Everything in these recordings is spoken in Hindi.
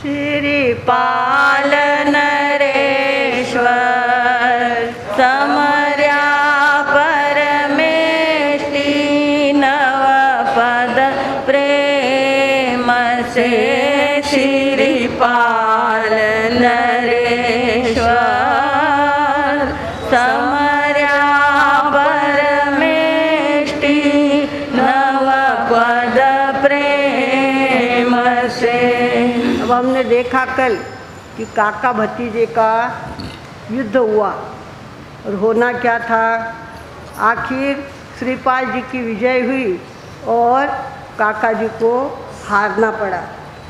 श्रीपाल नरेश्वर समर्या परमेष्टि नवपद प्रेम से। श्रीपाल नरेश्वर समर्या परमेष्टि नवपद प्रेम से। अब हमने देखा कल कि काका भतीजे का युद्ध हुआ और होना क्या था। आखिर श्रीपाल जी की विजय हुई और काका जी को हारना पड़ा।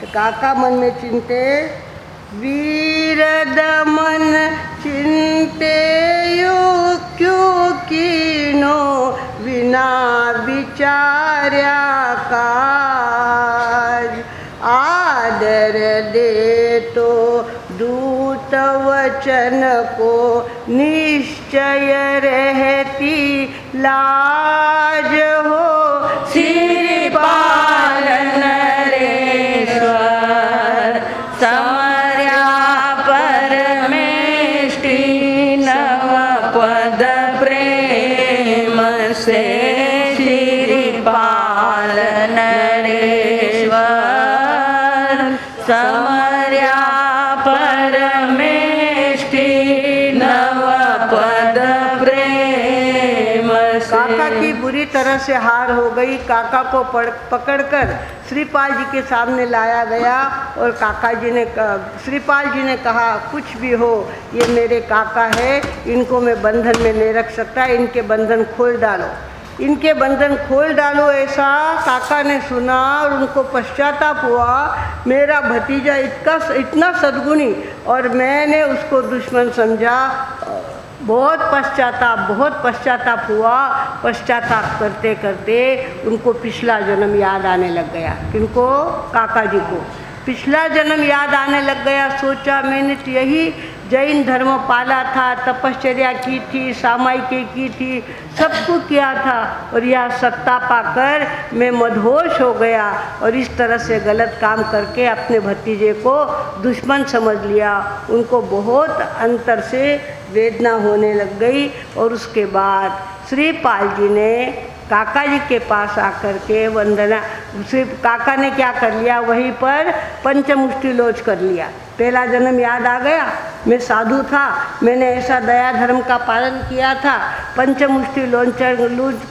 तो काका मन में चिंते वीर दमन चिंते यो क्यों कीनो बिना विचार्या काज। आदर दे तो दूत वचन को निश्चय रहती लाज हो। श्रीपाल नरेश्वर समर्या परमेष्टि नवपद प्रेम से। श्रीपाल नरेश्वर समर्या परमेष्टि नवपद प्रेम से। काका की बुरी तरह से हार हो गई। काका को पकड़कर श्रीपाल जी के सामने लाया गया और श्रीपाल जी ने कहा कुछ भी हो ये मेरे काका है, इनको मैं बंधन में नहीं रख सकता, इनके बंधन खोल डालो, इनके बंधन खोल डालो। ऐसा काका ने सुना और उनको पश्चाताप हुआ, मेरा भतीजा इतना सद्गुणी और मैंने उसको दुश्मन समझा। बहुत पश्चाताप हुआ। पश्चाताप करते करते उनको पिछला जन्म याद आने लग गया। किनको? काका जी को पिछला जन्म याद आने लग गया। सोचा मैंने तो यही जैन धर्म पाला था, तपश्चर्या की थी, सामायिक की थी, सब कुछ किया था और यह सत्ता पाकर मैं मदहोश हो गया और इस तरह से गलत काम करके अपने भतीजे को दुश्मन समझ लिया। उनको बहुत अंतर से वेदना होने लग गई और उसके बाद श्रीपाल जी ने काका जी के पास आकर के वंदना। काका ने क्या कर लिया, वहीं पर पंचमुष्टि लोच कर लिया। पहला जन्म याद आ गया, मैं साधु था, मैंने ऐसा दया धर्म का पालन किया था, पंचमुष्टि लूज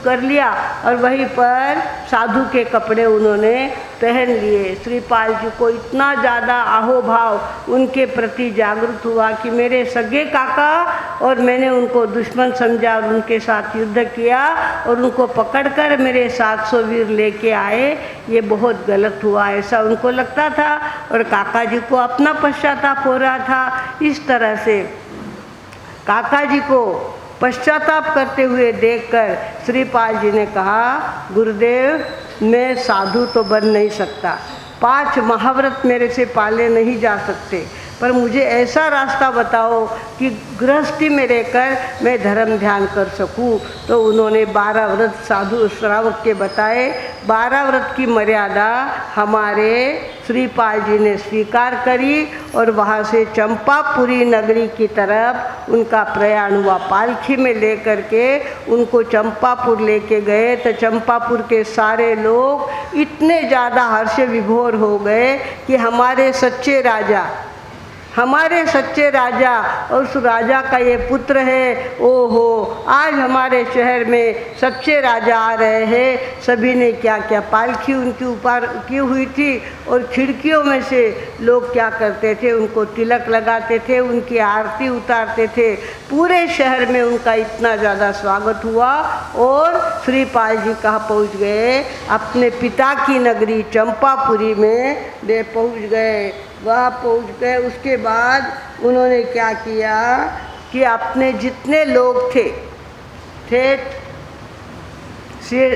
कर लिया और वहीं पर साधु के कपड़े उन्होंने पहन लिए। श्रीपाल जी को इतना ज़्यादा आहोभाव उनके प्रति जागृत हुआ कि मेरे सगे काका और मैंने उनको दुश्मन समझा और उनके साथ युद्ध किया और उनको पकड़कर मेरे 700 वीर लेके आए, ये बहुत गलत हुआ, ऐसा उनको लगता था और काका जी को अपना पश्चाताप हो रहा था। इस तरह से काका जी को पश्चाताप करते हुए देखकर श्रीपाल जी ने कहा, गुरुदेव मैं साधु तो बन नहीं सकता, 5 महाव्रत मेरे से पाले नहीं जा सकते, पर मुझे ऐसा रास्ता बताओ कि गृहस्थी में रहकर मैं धर्म ध्यान कर सकूं। तो उन्होंने 12 व्रत साधु श्रावक के बताए। 12 व्रत की मर्यादा हमारे श्रीपाल जी ने स्वीकार करी और वहाँ से चंपापुरी नगरी की तरफ उनका प्रयाण हुआ। पालखी में लेकर के उनको चंपापुर लेके गए तो चंपापुर के सारे लोग इतने ज़्यादा हर्ष विभोर हो गए कि हमारे सच्चे राजा और उस राजा का ये पुत्र है, ओहो आज हमारे शहर में सच्चे राजा आ रहे हैं। सभी ने क्या क्या पालकी उनके ऊपर की हुई थी और खिड़कियों में से लोग क्या करते थे, उनको तिलक लगाते थे, उनकी आरती उतारते थे। पूरे शहर में उनका इतना ज़्यादा स्वागत हुआ और श्रीपाल जी कहाँ पहुँच गए, अपने पिता की नगरी चंपापुरी में पहुँच गए। वहाँ पहुँच गए। उसके बाद उन्होंने क्या किया कि अपने जितने लोग थे,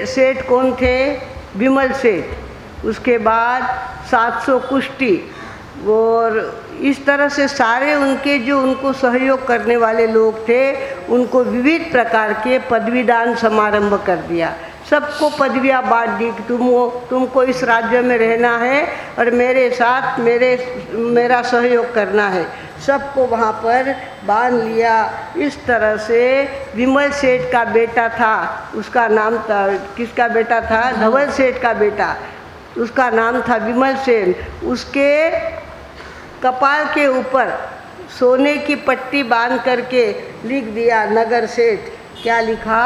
सेठ कौन थे, विमल सेठ, उसके बाद 700 कुष्टी और इस तरह से सारे उनके जो उनको सहयोग करने वाले लोग थे, उनको विविध प्रकार के पदवीदान समारंभ कर दिया। सबको पदवियाँ बांट दी कि तुमको इस राज्य में रहना है और मेरे साथ मेरा सहयोग करना है। सबको वहाँ पर बांध लिया। इस तरह से विमल सेठ का बेटा था, उसका नाम था, किसका बेटा था? धवल सेठ का बेटा, उसका नाम था विमल सेन। उसके कपाल के ऊपर सोने की पट्टी बांध करके लिख दिया नगर सेठ। क्या लिखा?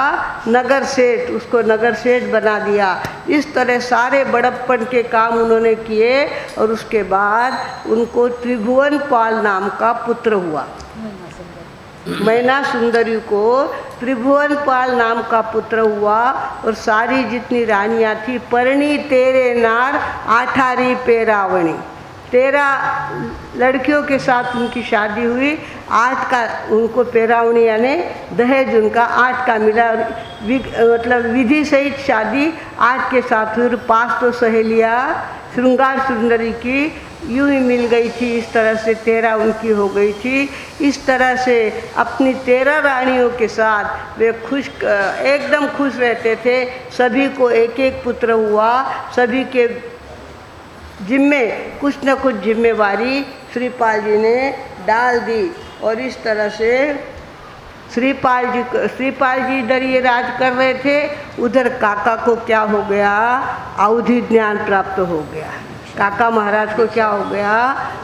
नगर सेठ। उसको नगर सेठ बना दिया। इस तरह सारे बड़प्पन के काम उन्होंने किए और उसके बाद उनको त्रिभुवन पाल नाम का पुत्र हुआ। मैना सुंदरी को त्रिभुवन पाल नाम का पुत्र हुआ और सारी जितनी रानियाँ थी, परणी तेरे नार आठारी पेरावणी, 13 लड़कियों के साथ उनकी शादी हुई। 8 का उनको पेरावणी यानी दहेज उनका 8 का मिला। मतलब विधि सहित शादी 8 के साथ हुई। 5 तो सहेलियाँ श्रृंगार सुंदरी की यूं ही मिल गई थी। इस तरह से 13 उनकी हो गई थी। इस तरह से अपनी 13 रानियों के साथ वे एकदम खुश रहते थे। सभी को एक एक पुत्र हुआ। सभी के जिम्मे कुछ न कुछ जिम्मेवारी श्रीपाल जी ने डाल दी और इस तरह से श्रीपाल जी इधर ये राज कर रहे थे, उधर काका को क्या हो गया? अवधि ज्ञान प्राप्त हो गया। काका महाराज को क्या हो गया?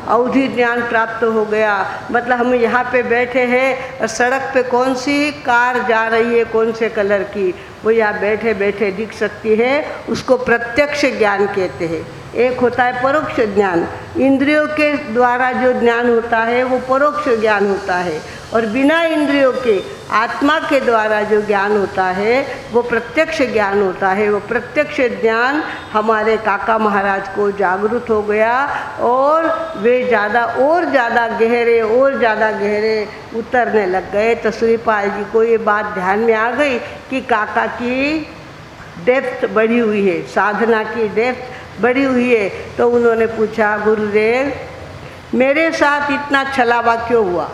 अवधि ज्ञान प्राप्त हो गया। मतलब हम यहाँ पे बैठे हैं और सड़क पे कौन सी कार जा रही है, कौन से कलर की, वो यहाँ बैठे बैठे दिख सकती है। उसको प्रत्यक्ष ज्ञान कहते हैं। एक होता है परोक्ष ज्ञान, इंद्रियों के द्वारा जो ज्ञान होता है वो परोक्ष ज्ञान होता है, और बिना इंद्रियों के आत्मा के द्वारा जो ज्ञान होता है वो प्रत्यक्ष ज्ञान होता है। वो प्रत्यक्ष ज्ञान हमारे काका महाराज को जागृत हो गया और वे ज़्यादा गहरे उतरने लग गए। तो श्रीपाल जी को ये बात ध्यान में आ गई कि काका की डेप्थ बढ़ी हुई है, साधना की डेप्थ बढ़ी हुई है। तो उन्होंने पूछा, गुरुदेव मेरे साथ इतना छलावा क्यों हुआ?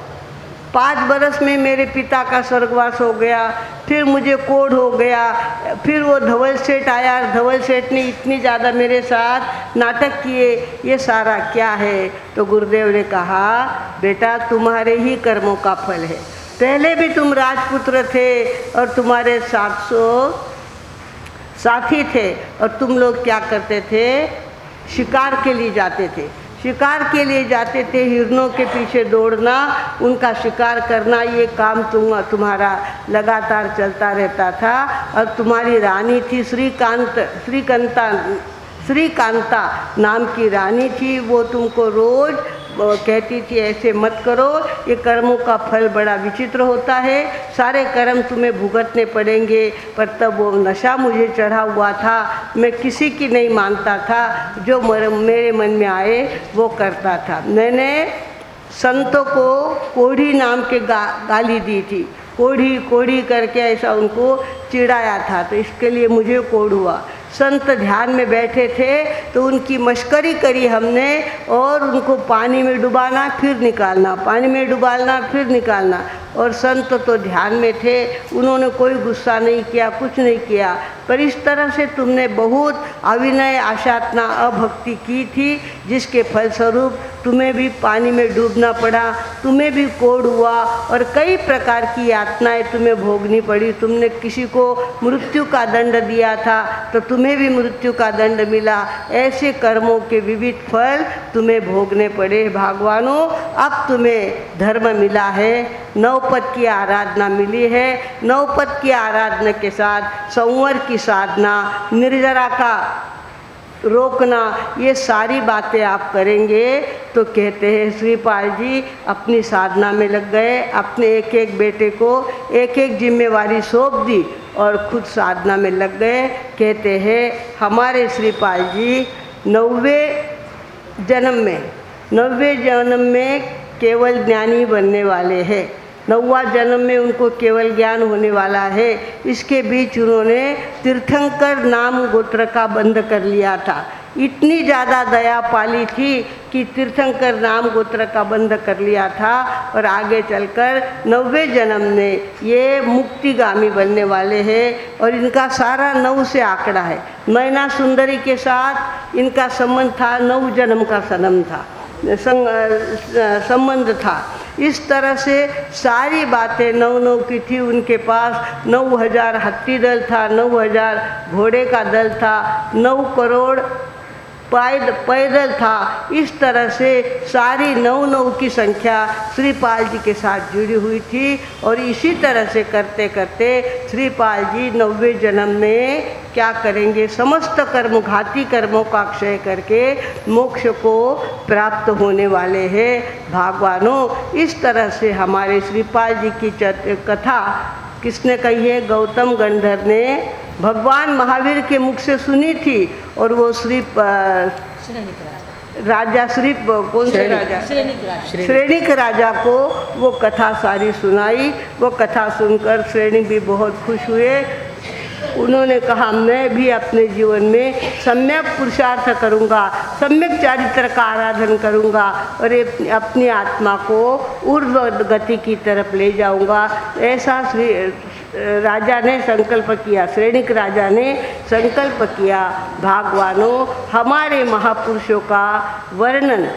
5 बरस में मेरे पिता का स्वर्गवास हो गया, फिर मुझे कोढ़ हो गया, फिर वो धवल सेठ आया, धवल सेठ ने इतनी ज़्यादा मेरे साथ नाटक किए, ये सारा क्या है? तो गुरुदेव ने कहा, बेटा तुम्हारे ही कर्मों का फल है। पहले भी तुम राजपुत्र थे और तुम्हारे 700 साथी थे और तुम लोग क्या करते थे? शिकार के लिए जाते थे। शिकार के लिए जाते थे, हिरणों के पीछे दौड़ना, उनका शिकार करना, ये काम तुम्हारा लगातार चलता रहता था। और तुम्हारी रानी थी श्रीकांता नाम की रानी थी। वो तुमको रोज़ कहती थी ऐसे मत करो, ये कर्मों का फल बड़ा विचित्र होता है, सारे कर्म तुम्हें भुगतने पड़ेंगे। पर तब वो नशा मुझे चढ़ा हुआ था, मैं किसी की नहीं मानता था, जो मेरे मन में आए वो करता था। मैंने संतों को कोढ़ी नाम के गाली दी थी, कोढ़ी करके ऐसा उनको चिढ़ाया था, तो इसके लिए मुझे कोढ़ हुआ। संत ध्यान में बैठे थे तो उनकी मश्करी करी हमने और उनको पानी में डुबाना फिर निकालना, पानी में डुबालना फिर निकालना। और संत तो ध्यान में थे, उन्होंने कोई गुस्सा नहीं किया, कुछ नहीं किया। पर इस तरह से तुमने बहुत अविनय आशातना अभक्ति की थी, जिसके फलस्वरूप तुम्हें भी पानी में डूबना पड़ा, तुम्हें भी कोढ़ हुआ और कई प्रकार की यातनाएं तुम्हें भोगनी पड़ी। तुमने किसी को मृत्यु का दंड दिया था तो तुम्हें भी मृत्यु का दंड मिला। ऐसे कर्मों के विविध फल तुम्हें भोगने पड़े। भगवानों, अब तुम्हें धर्म मिला है, नवपद की आराधना मिली है। नवपद की आराधना के साथ संवर की साधना, निर्जरा का रोकना, ये सारी बातें आप करेंगे तो कहते हैं श्रीपाल जी अपनी साधना में लग गए, अपने एक एक बेटे को एक एक जिम्मेवारी सौंप दी और खुद साधना में लग गए। कहते हैं हमारे श्रीपाल जी 90वें जन्म में केवल ज्ञानी बनने वाले हैं। 9वां जन्म में उनको केवल ज्ञान होने वाला है। इसके बीच उन्होंने तीर्थंकर नाम गोत्र का बंध कर लिया था। इतनी ज़्यादा दया पाली थी कि तीर्थंकर नाम गोत्र का बंध कर लिया था और आगे चलकर 90 जन्म में ये मुक्तिगामी बनने वाले हैं। और इनका सारा 9 से आंकड़ा है। मैना सुंदरी के साथ इनका संबंध था, 9 जन्म का सनम था, संबंध था। इस तरह से सारी बातें 9 की थी उनके पास। 9000 हत्ती दल था, 9000 घोड़े का दल था, 9 करोड़ पैदल था। इस तरह से सारी 9 की संख्या श्रीपाल जी के साथ जुड़ी हुई थी। और इसी तरह से करते करते श्रीपाल जी 90 जन्म में क्या करेंगे, समस्त कर्म घाती कर्मों का क्षय करके मोक्ष को प्राप्त होने वाले हैं। भगवानों, इस तरह से हमारे श्रीपाल जी की कथा किसने कही है? गौतम गंधर्व ने भगवान महावीर के मुख से सुनी थी। और वो राजा कौन से राजा? श्रेणिक राजा को वो कथा सारी सुनाई। वो कथा सुनकर श्रेणिक भी बहुत खुश हुए। उन्होंने कहा मैं भी अपने जीवन में सम्यक पुरुषार्थ करूँगा, सम्यक चारित्र का आराधन करूँगा और अपनी आत्मा को ऊर्ध्व गति की तरफ ले जाऊँगा। ऐसा राजा ने संकल्प किया, श्रेणिक राजा ने संकल्प किया। भगवानों, हमारे महापुरुषों का वर्णन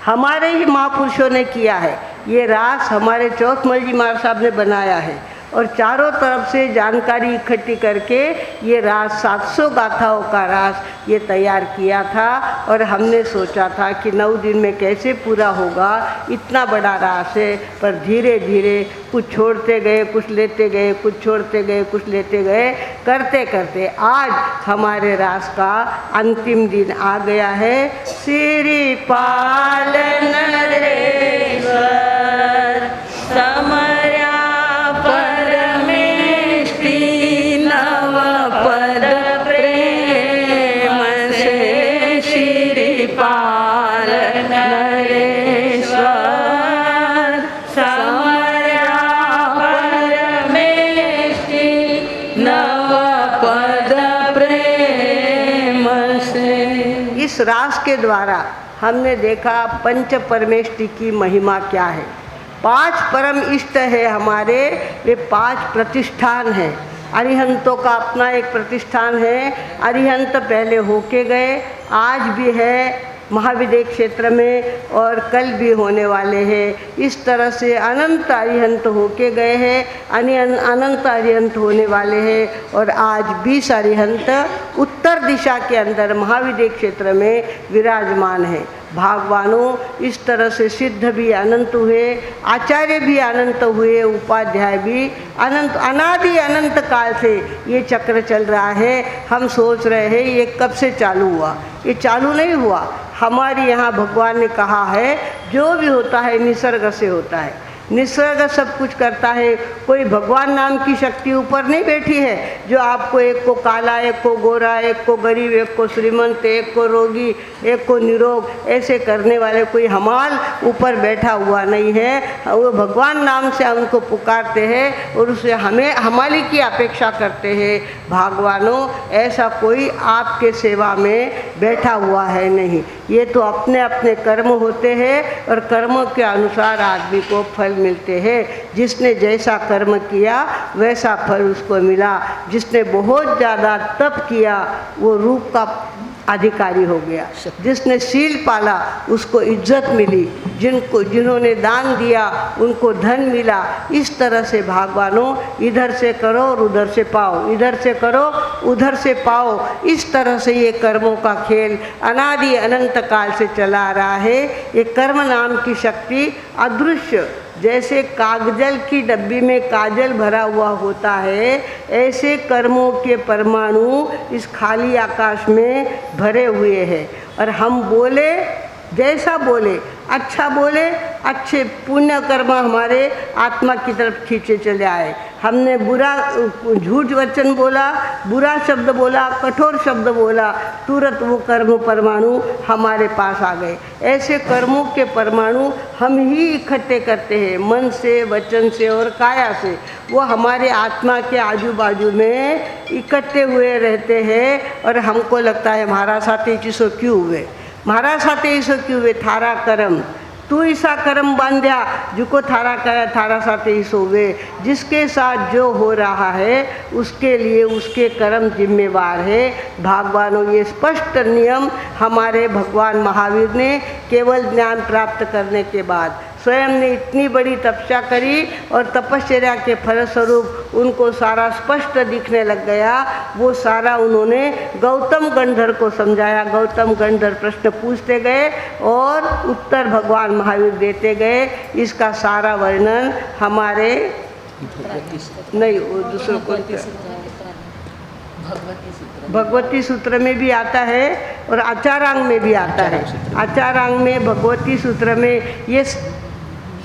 हमारे ही महापुरुषों ने किया है। ये रास हमारे चौथमल जी महाराज साहब ने बनाया है और चारों तरफ से जानकारी इकट्ठी करके ये रास 700 गाथाओं का रास ये तैयार किया था। और हमने सोचा था कि 9 दिन में कैसे पूरा होगा, इतना बड़ा रास है। पर धीरे धीरे कुछ छोड़ते गए, कुछ लेते गए, कुछ छोड़ते गए, कुछ लेते गए, करते करते आज हमारे रास का अंतिम दिन आ गया है। श्रीपाल नरेश्वर समर्या इस रास के द्वारा हमने देखा पंच परमेष्टि की महिमा क्या है। 5 परम इष्ट है हमारे, वे 5 प्रतिष्ठान हैं। अरिहंतों का अपना एक प्रतिष्ठान है। अरिहंत पहले होके गए, आज भी है महाविदेह क्षेत्र में और कल भी होने वाले हैं। इस तरह से अनंत अरिहंत होके गए हैं, अनंत अरिहंत होने वाले हैं। और आज 20 अरिहंत उत्तर दिशा के अंदर महाविदेह क्षेत्र में विराजमान है। भगवानों, इस तरह से सिद्ध भी अनंत हुए, आचार्य भी अनंत हुए, उपाध्याय भी अनंत, अनादि अनंत काल से ये चक्र चल रहा है। हम सोच रहे हैं ये कब से चालू हुआ, ये चालू नहीं हुआ। हमारे यहाँ भगवान ने कहा है जो भी होता है निसर्ग से होता है, निसर्ग सब कुछ करता है। कोई भगवान नाम की शक्ति ऊपर नहीं बैठी है जो आपको एक को काला, एक को गोरा, एक को गरीब, एक को श्रीमंत, एक को रोगी, एक को निरोग, ऐसे करने वाले कोई हमाल ऊपर बैठा हुआ नहीं है। वो भगवान नाम से उनको पुकारते हैं और उससे हमें हमारी की अपेक्षा करते हैं। भगवानों, ऐसा कोई आपके सेवा में बैठा हुआ है नहीं। ये तो अपने अपने कर्म होते हैं और कर्मों के अनुसार आदमी को फल मिलते हैं। जिसने जैसा कर्म किया वैसा फल उसको मिला। जिसने बहुत ज़्यादा तप किया वो रूप का अधिकारी हो गया। जिसने शील पाला उसको इज्जत मिली, जिन्होंने दान दिया उनको धन मिला। इस तरह से भगवानों, इधर से करो और उधर से पाओ, इधर से करो उधर से पाओ। इस तरह से ये कर्मों का खेल अनादि अनंत काल से चला आ रहा है। ये कर्म नाम की शक्ति अदृश्य, जैसे कागजल की डब्बी में काजल भरा हुआ होता है, ऐसे कर्मों के परमाणु इस खाली आकाश में भरे हुए हैं। और हम बोले जैसा बोले, अच्छा बोले, अच्छे पुण्य कर्म हमारे आत्मा की तरफ खींचे चले आए। हमने बुरा झूठ वचन बोला, बुरा शब्द बोला, कठोर शब्द बोला, तुरंत वो कर्म परमाणु हमारे पास आ गए। ऐसे कर्मों के परमाणु हम ही इकट्ठे करते हैं, मन से, वचन से और काया से। वो हमारे आत्मा के आजू बाजू में इकट्ठे हुए रहते हैं और हमको लगता है महाराज साथे चीसो क्यों हुए, महाराज साथे इसो क्यों हुए, थारा कर्म तू ऐसा कर्म बांध्या जिको थारा कया थारा साथे ही सोवे। जिसके साथ जो हो रहा है उसके लिए उसके कर्म जिम्मेवार है। भगवानों, ये स्पष्ट नियम हमारे भगवान महावीर ने केवल ज्ञान प्राप्त करने के बाद स्वयं ने इतनी बड़ी तपस्या करी और तपश्चर्या के फलस्वरूप उनको सारा स्पष्ट दिखने लग गया। वो सारा उन्होंने गौतम गंधर को समझाया। गौतम गंधर प्रश्न पूछते गए और उत्तर भगवान महावीर देते गए। इसका सारा वर्णन हमारे नहीं, वो दूसरे को भगवती सूत्र में भी आता है और आचारांग में भी आता है। आचारांग में, भगवती सूत्र में ये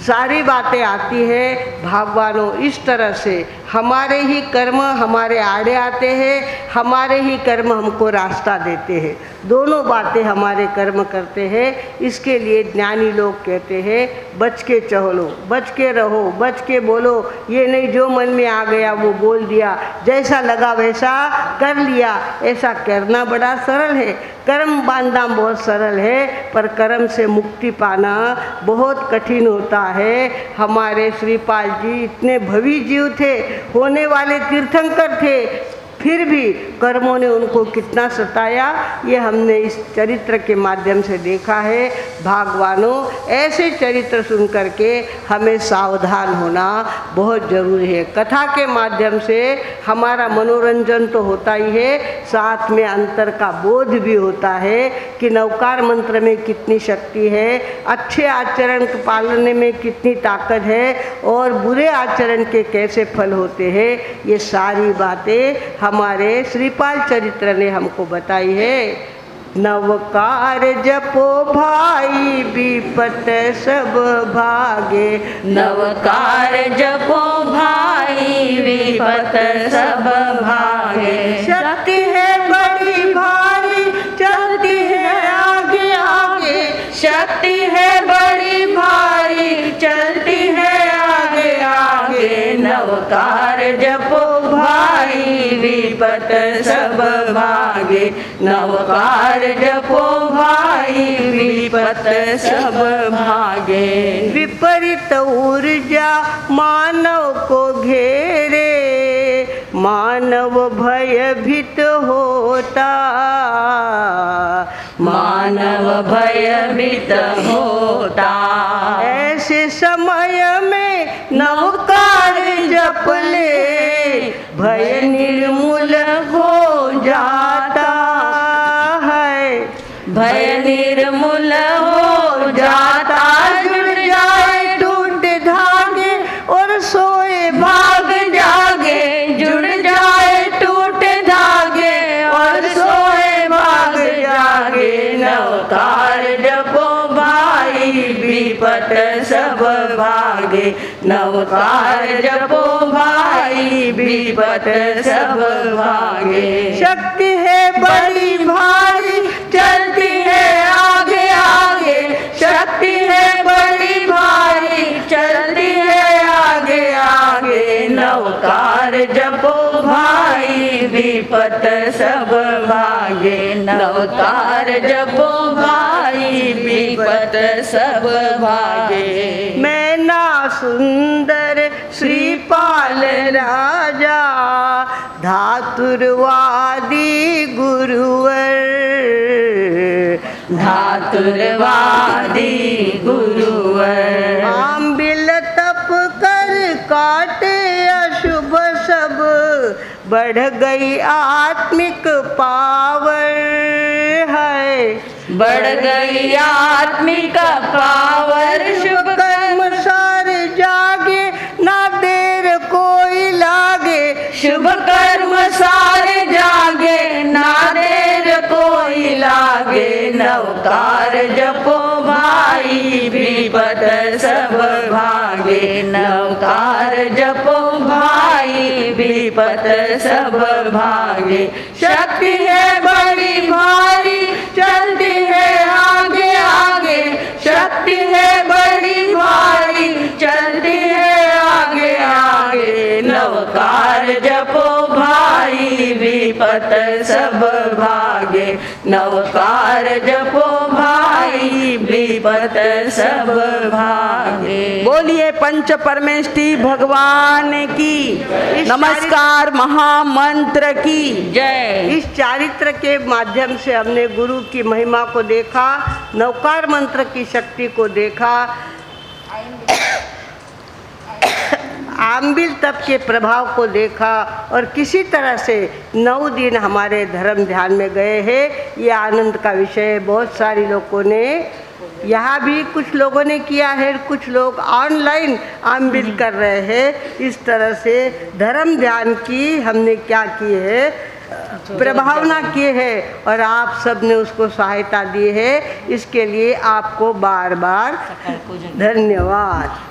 सारी बातें आती है। भगवानों, इस तरह से हमारे ही कर्म हमारे आड़े आते हैं, हमारे ही कर्म हमको रास्ता देते हैं। दोनों बातें हमारे कर्म करते हैं। इसके लिए ज्ञानी लोग कहते हैं बच के चलो, बच के रहो, बच के बोलो। ये नहीं जो मन में आ गया वो बोल दिया, जैसा लगा वैसा कर लिया। ऐसा करना बड़ा सरल है, कर्म बांधना बहुत सरल है, पर कर्म से मुक्ति पाना बहुत कठिन होता है। हमारे श्रीपाल जी इतने भवी जीव थे, होने वाले तीर्थंकर थे, फिर भी कर्मों ने उनको कितना सताया ये हमने इस चरित्र के माध्यम से देखा है। भगवानों, ऐसे चरित्र सुन करके हमें सावधान होना बहुत ज़रूरी है। कथा के माध्यम से हमारा मनोरंजन तो होता ही है, साथ में अंतर का बोध भी होता है कि नवकार मंत्र में कितनी शक्ति है, अच्छे आचरण पालने में कितनी ताकत है और बुरे आचरण के कैसे फल होते हैं। ये सारी बातें हमारे श्रीपाल चरित्र ने हमको बताई है। नवकार जपो भाई विपत सब भागे, नवकार जपो भाई विपत सब भागे। शक्ति है बड़ी भारी चलती है आगे आगे, शक्ति है बड़ी भारी चलती है आगे आगे। नवकार जपो भाई विपत सब भागे, नवकार जपो भाई विपत सब भागे। विपरीत ऊर्जा मानव को घेरे, मानव भयभीत होता, मानव भयभीत होता। ऐसे समय में नवकार जप ले, भय निर्मूल हो जाता है, भय निर्मूल हो जाता। जुड़ जाए टूट धागे और सोए भाग जागे, जुड़ जाए टूट धागे और सोए भाग जागे। नवकार जपो भाई विपत सब भागे, नवकार जपो भाई विपत सब भागे। शक्ति है बड़ी भारी चलती है आगे आगे, शक्ति है बड़ी भारी चलती है आगे आगे। नवकार जपो भाई विपत सब भागे, नवकार जपो भाई विपत सब भागे। मैना सुंदर श्रीपाल राजा, धातुरवादी गुरुवर, धातुरवादी गुरुवर। आंबिल तप कर काटे अशुभ सब, बढ़ गई आत्मिक पावर है, बढ़ गई आत्मिक पावर। शुभ कर्म सार जागे, ना देर कोई लागे, शुभ कर्म सारे जागे, ना देर कोई लागे। नवकार जपो भाई विपत सब भागे नवकार जपो भाई विपत सब भागे शक्ति है बड़ी भारी चलती है आगे आगे शक्ति है बड़ी भारी चलती है आगे आगे नवकार जपो भाई विपत सब भागे नवकार जपो भाई विपत सब भागे। बोलिए पंच परमेष्टि भगवान की नमस्कार महामंत्र की जय। इस चारित्र के माध्यम से हमने गुरु की महिमा को देखा, नवकार मंत्र की शक्ति को देखा, आंबिल तप के प्रभाव को देखा और किसी तरह से 9 दिन हमारे धर्म ध्यान में गए हैं। ये आनंद का विषय है। बहुत सारे लोगों ने यहाँ भी कुछ लोगों ने किया है, कुछ लोग ऑनलाइन आंबिल कर रहे हैं। इस तरह से धर्म ध्यान की हमने क्या की है, प्रभावना किए हैं और आप सब ने उसको सहायता दी है। इसके लिए आपको बार बार धन्यवाद।